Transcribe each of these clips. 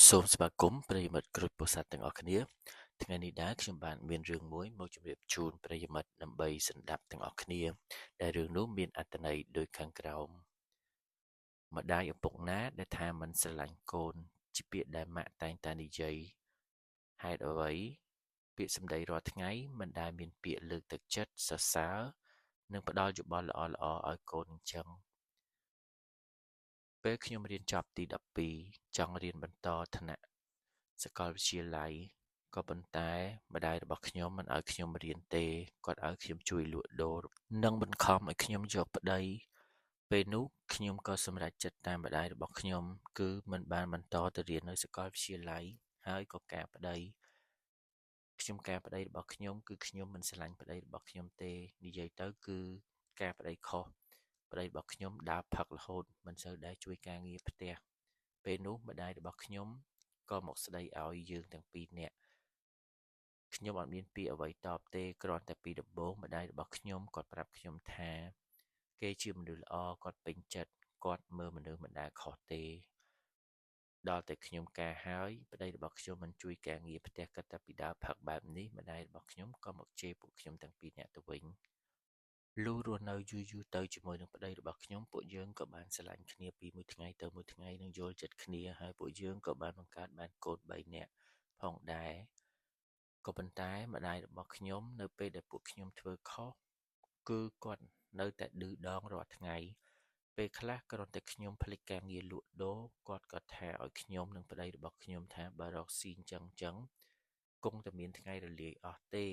សូមស្វាគមន៍ប្រិយមិត្តគ្រប់ពុសាទាំងអស់គ្នាថ្ងៃនេះដែរខ្ញុំបានមានរឿងមួយមកជម្រាបជូនប្រិយមិត្តដើម្បីសន្តាប់ទាំងអស់គ្នាដែលរឿងនោះមានអត្ថន័យដូចខាងក្រោមម្ដាយឪពុកណាដែលថាមិនស្រឡាញ់កូនជាពាក្យដែលម៉ាក់តែងតែនិយាយហេតុអ្វីពាក្យសម្ដីរាល់ថ្ងៃមិនដែលមានពាក្យលើកទឹកចិត្តសរសើរនិងផ្ដល់យោបល់ល្អៗឲ្យកូនអញ្ចឹងពេលខ្ញុំរៀនចប់ទី12ចង់រៀនបន្តថ្នាក់សាកលវិទ្យាល័យក៏ប៉ុន្តែម្ដាយរបស់ខ្ញុំមិនឲ្យខ្ញុំរៀនទេគាត់ឲ្យខ្ញុំជួយលក់ដូរនិងបង្ខំឲ្យខ្ញុំយកប្តីពេលនោះខ្ញុំក៏សម្រេចចិត្តតាមម្ដាយរបស់ខ្ញុំគឺមិនបានបន្តទៅរៀននៅសាកលវិទ្យាល័យហើយក៏ការប្តីការប្តីរបស់ខ្ញុំគឺខ្ញុំមិនស្រឡាញ់ប្តីរបស់ខ្ញុំទេនិយាយទៅគឺការប្តីខុសប្តីរបស់ខ្ញុំដើរផឹករហូតមិនសូវដែលជួយការងារផ្ទះពេលនោះម្ដាយរបស់ខ្ញុំក៏មកស្ដីឲ្យយើងទាំងពីរនាក់ខ្ញុំអត់មានពាក្យអ្វីតបទេគ្រាន់តែពីដំបូងម្ដាយរបស់ខ្ញុំគាត់ប្រាប់ខ្ញុំថាគេជាមនុស្សល្អគាត់ពេញចិត្តគាត់មើលមនុស្សមិនដែលខុសទេដល់តែខ្ញុំការហើយប្តីរបស់ខ្ញុំមិនជួយការងារផ្ទះគាត់តែពីដើមផឹកបែបនេះម្ដាយរបស់ខ្ញុំក៏មកជេរពួកខ្ញុំទាំងពីរនាក់ទៅវិញលុះរស់នៅយូរទៅជាមួយនឹងប្តីរបស់ខ្ញុំពួកយើងក៏បានស្រឡាញ់គ្នាពីមួយថ្ងៃទៅមួយថ្ងៃនិងយល់ចិត្តគ្នាហើយពួកយើងក៏បានបង្កើតបានកូន3នាក់ផងដែរក៏ប៉ុន្តែម្ដាយរបស់ខ្ញុំនៅពេលដែលពួកខ្ញុំធ្វើខុសគឺគាត់នៅតែឌឺដងរាល់ថ្ងៃពេលខ្លះគ្រាន់តែខ្ញុំភ្លេចការងារលក់ដូរគាត់ក៏ថាឲ្យខ្ញុំនិងប្តីរបស់ខ្ញុំថាបើរកស៊ីអញ្ចឹងគង់តែមានថ្ងៃរលាយអស់ទេ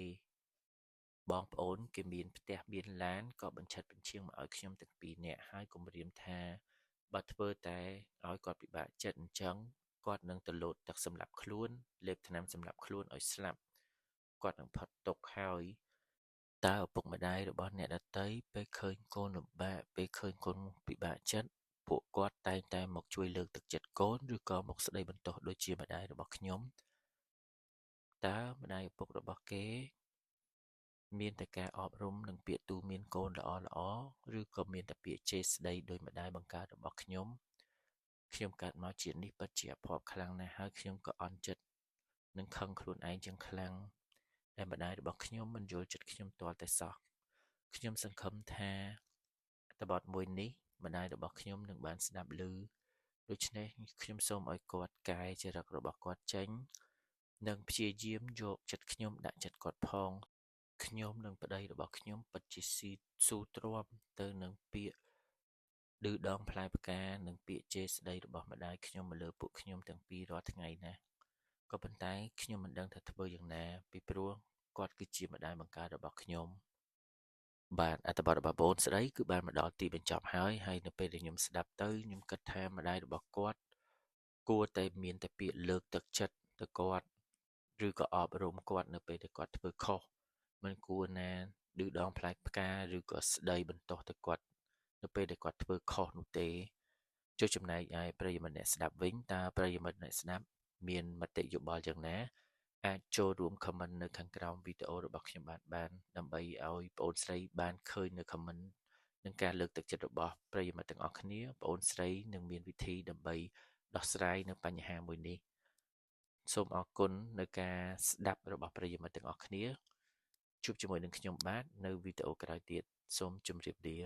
បងប្អូនគេមានផ្ទះមានឡានក៏បញ្ឆិតបញ្ឈៀងមកឲ្យខ្ញុំទាំងពីរនាក់ហើយគំរាមថាបើធ្វើតែឲ្យគាត់ពិបាកចិត្តអញ្ចឹងគាត់នឹងទៅលោតទឹកសម្លាប់ខ្លួនលេបថ្នាំសម្លាប់ខ្លួនឲ្យស្លាប់គាត់នឹងផុតទុកហើយតើឪពុកម្ដាយរបស់អ្នកដទៃពេលឃើញកូនលំបាកពេលឃើញកូនពិបាកចិត្តពួកគាត់តែងតែមកជួយលើកទឹកចិត្តកូនឬក៏មកស្ដីបន្ទោសដូចជាម្ដាយរបស់ខ្ញុំតើម្ដាយឪពុករបស់គេមានតែការអប់រំនិងពាក្យទូន្មានកូនល្អឬក៏មានតែពាក្យជេរស្ដីដោយម្ដាយបង្កើតរបស់ខ្ញុំកើតមកជាតិនេះពិតជាអភ័ព្វខ្លាំងណាស់ហើយខ្ញុំក៏អន់ចិត្តនិងខឹងខ្លួនឯងយ៉ាងខ្លាំងដែលម្ដាយរបស់ខ្ញុំមិនយល់ចិត្តខ្ញុំទាល់តែសោះខ្ញុំសង្ឃឹមថាអត្ថបទមួយនេះម្ដាយរបស់ខ្ញុំនឹងបានស្ដាប់ឮដូច្នេះខ្ញុំសូមឲ្យគាត់កែចរិតរបស់គាត់ចេញនិងព្យាយាមយកចិត្តខ្ញុំដាក់ចិត្តគាត់ផងខ្ញុំនិងប្តីរបស់ខ្ញុំពិតជាស៊ូទ្រាំទៅនឹងពាក្យឌឺដងផ្លែផ្កានិងពាក្យជេរស្ដីរបស់ម្ដាយខ្ញុំមកលើពួកខ្ញុំទាំងពីររាល់ថ្ងៃណាស់ក៏ប៉ុន្តែខ្ញុំមិនដឹងថាធ្វើយ៉ាងណាពីព្រោះគាត់គឺជាម្ដាយបង្កើតរបស់ខ្ញុំបាទអត្ថបទរបស់បងស្ដីគឺបានមកដល់ទីបញ្ចប់ហើយនៅពេលដែលខ្ញុំស្ដាប់ទៅខ្ញុំគិតថាម្ដាយរបស់គាត់គួរតែមានតែពាក្យលើកទឹកចិត្តទៅគាត់ឬក៏អប់រំគាត់នៅពេលដែលគាត់ធ្វើខុសមិនគួរណាឌឺដងផ្លែផ្កាឬក៏ស្ដីបន្ទោសទៅគាត់នៅពេលដែលគាត់ធ្វើខុសនោះទេចុះចំណែកឯប្រិយមិត្តអ្នកស្ដាប់វិញតើប្រិយមិត្តអ្នកស្ដាប់មានមតិយោបល់យ៉ាងណាអាចចូលរួម comment នៅខាងក្រោមវីដេអូរបស់ខ្ញុំបានដើម្បីឲ្យបងអូនស្រីបានឃើញនៅ comment និងការលើកទឹកចិត្តរបស់ប្រិយមិត្តទាំងអស់គ្នាបងអូនស្រីនឹងមានវិធីដើម្បីដោះស្រាយនៅបញ្ហាមួយនេះសូមអរគុណនៅការស្ដាប់របស់ប្រិយមិត្តទាំងអស់គ្នាជួបជាមួយនឹងខ្ញុំបាទនៅវីដេអូក្រោយទៀតសូមជម្រាបលា